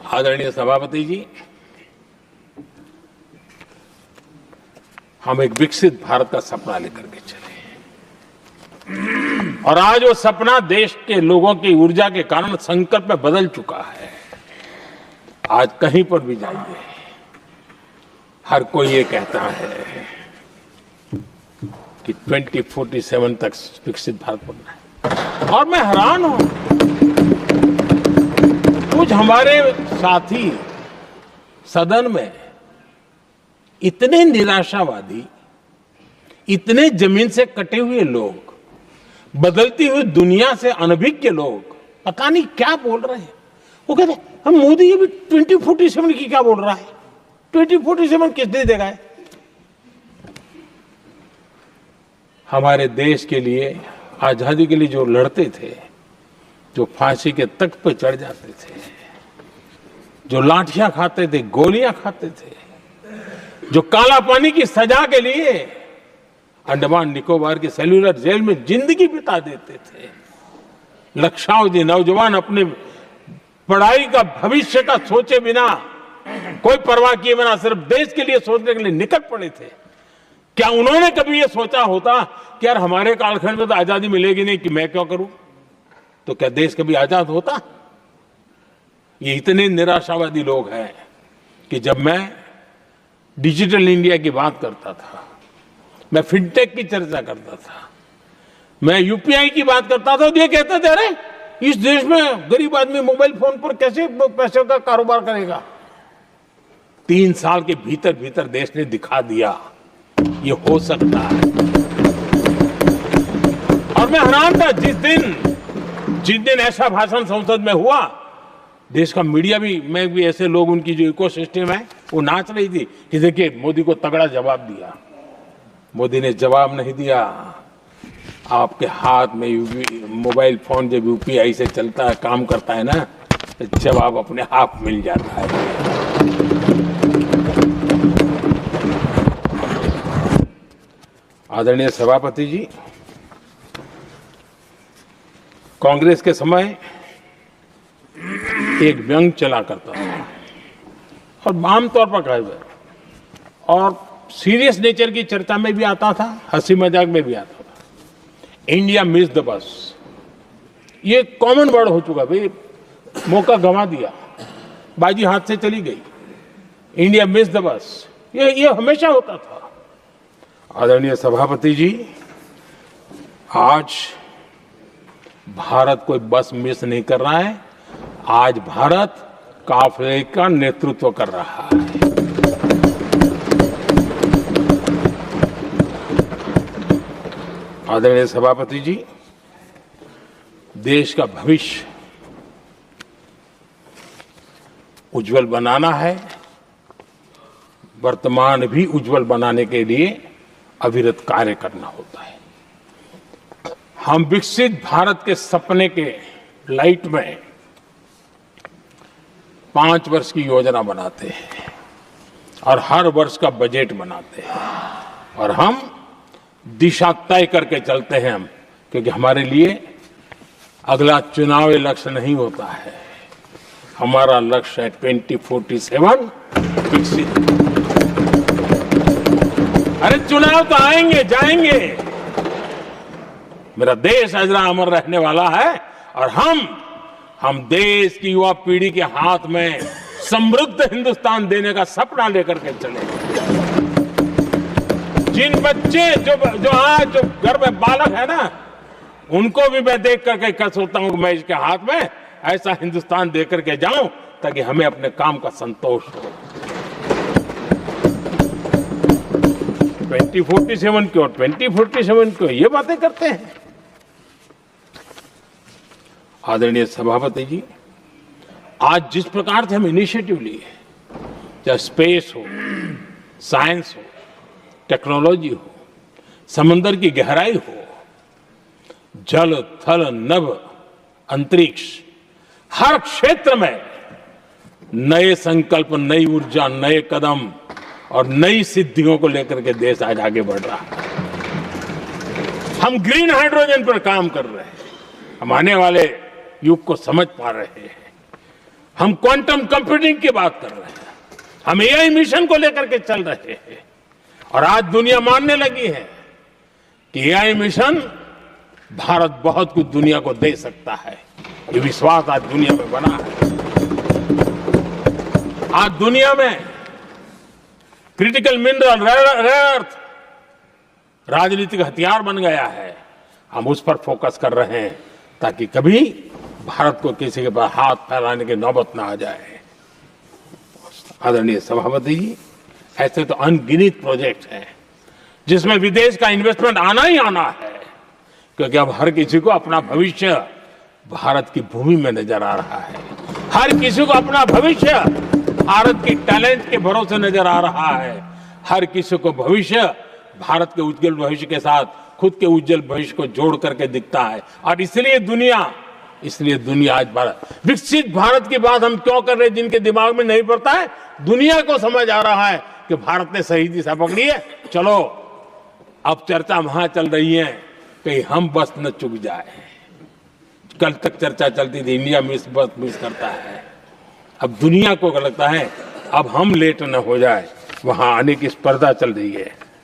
आदरणीय सभापति जी, हम एक विकसित भारत का सपना लेकर के चले और आज वो सपना देश के लोगों की ऊर्जा के कारण संकल्प में बदल चुका है। आज कहीं पर भी जाइए, हर कोई ये कहता है कि 2047 तक विकसित भारत बनना है। और मैं हैरान हूं, कुछ हमारे साथी सदन में इतने निराशावादी, इतने जमीन से कटे हुए लोग, बदलती हुई दुनिया से अनभिज्ञ लोग पता नहीं क्या बोल रहे हैं। वो कहते हैं हम मोदी अभी 2047 की क्या बोल रहा है, 2047 किसने देगा है? हमारे देश के लिए, आजादी के लिए जो लड़ते थे, जो फांसी के तख्त पर चढ़ जाते थे, जो लाठियां खाते थे, गोलियां खाते थे, जो काला पानी की सजा के लिए अंडमान निकोबार की सेल्यूलर जेल में जिंदगी बिता देते थे, लक्षावधि नौजवान अपने पढ़ाई का, भविष्य का सोचे बिना, कोई परवाह किए बिना सिर्फ देश के लिए सोचने के लिए निकल पड़े थे। क्या उन्होंने कभी ये सोचा होता कि यार हमारे कालखंड में तो आजादी मिलेगी नहीं, कि मैं क्यों करूं? तो क्या देश कभी आजाद होता? ये इतने निराशावादी लोग हैं कि जब मैं डिजिटल इंडिया की बात करता था, मैं फिनटेक की चर्चा करता था, मैं यूपीआई की बात करता था, तो ये कहते थे अरे इस देश में गरीब आदमी मोबाइल फोन पर कैसे पैसों का कारोबार करेगा? 3 साल के भीतर भीतर देश ने दिखा दिया ये हो सकता है। और मैं हैरान था जिस दिन ऐसा भाषण संसद में हुआ, देश का मीडिया भी, मैं भी, ऐसे लोग, उनकी जो इकोसिस्टम है वो नाच रही थी कि देखिए मोदी को तगड़ा जवाब दिया। मोदी ने जवाब नहीं दिया। आपके हाथ में मोबाइल फोन जब यूपीआई से चलता है, काम करता है ना, तो जवाब अपने आप मिल जाता है। आदरणीय सभापति जी, कांग्रेस के समय एक व्यंग चला करता था और आमतौर पर कहा गया और सीरियस नेचर की चर्चा में भी आता था, हंसी मजाक में भी आता था। इंडिया मिस द बस, ये कॉमन वर्ड हो चुका भाई, मौका गंवा दिया, बाजी हाथ से चली गई। इंडिया मिस द बस, ये हमेशा होता था। आदरणीय सभापति जी, आज भारत कोई बस मिस नहीं कर रहा है, आज भारत काफिले का नेतृत्व कर रहा है। आदरणीय सभापति जी, देश का भविष्य उज्जवल बनाना है, वर्तमान भी उज्जवल बनाने के लिए अविरत कार्य करना होता है। हम विकसित भारत के सपने के लाइट में 5 वर्ष की योजना बनाते हैं और हर वर्ष का बजट बनाते हैं और हम दिशा तय करके चलते हैं हम, क्योंकि हमारे लिए अगला चुनावी लक्ष्य नहीं होता है, हमारा लक्ष्य है 2047 विकसित। अरे चुनाव तो आएंगे जाएंगे, मेरा देश अजरा अमर रहने वाला है और हम देश की युवा पीढ़ी के हाथ में समृद्ध हिंदुस्तान देने का सपना लेकर के चले। जिन बच्चे जो आज जो घर में बालक है ना, उनको भी मैं देख करके कर सोचता हूं कि मैं इसके हाथ में ऐसा हिंदुस्तान दे करके जाऊं ताकि हमें अपने काम का संतोष हो। 2047 क्यों, 2047 क्यों, ये बातें करते हैं। आदरणीय सभापति जी, आज जिस प्रकार से हम इनिशिएटिव लिए, चाहे स्पेस हो, साइंस हो, टेक्नोलॉजी हो, समंदर की गहराई हो, जल थल नभ अंतरिक्ष, हर क्षेत्र में नए संकल्प, नई ऊर्जा, नए कदम और नई सिद्धियों को लेकर के देश आज आगे बढ़ रहा है। हम ग्रीन हाइड्रोजन पर काम कर रहे हैं, हम आने वाले युग को समझ पा रहे हैं। हम क्वांटम कंप्यूटिंग की बात कर रहे हैं, हम एआई मिशन को लेकर के चल रहे हैं। और आज दुनिया मानने लगी है कि एआई मिशन भारत बहुत कुछ दुनिया को दे सकता है। ये विश्वास आज दुनिया में बना है। आज दुनिया में क्रिटिकल मिनरल, रेयर अर्थ राजनीतिक हथियार बन गया है। हम उस पर फोकस कर रहे हैं ताकि कभी भारत को किसी के पास हाथ फैलाने की नौबत ना आ जाए। आदरणीय सभापति जी, ऐसे तो अनगिनत प्रोजेक्ट हैं जिसमें विदेश का इन्वेस्टमेंट आना ही आना है, क्योंकि अब हर किसी को अपना भविष्य भारत की भूमि में नजर आ रहा है। हर किसी को अपना भविष्य भारत की टैलेंट के भरोसे नजर आ रहा है। हर किसी को भविष्य भारत के उज्जवल भविष्य के साथ खुद के उज्जवल भविष्य को जोड़ करके दिखता है। और इसलिए दुनिया आज भारत, विकसित भारत की बात हम क्यों कर रहे हैं, जिनके दिमाग में नहीं पड़ता है, दुनिया को समझ आ रहा है कि भारत ने सही दिशा पकड़ी है। चलो अब चर्चा वहां चल रही है कहीं हम बस न चुक जाए। कल तक चर्चा चलती थी इंडिया बस मिस करता है, अब दुनिया को लगता है अब हम लेट न हो जाए, वहां आने की स्पर्धा चल रही है।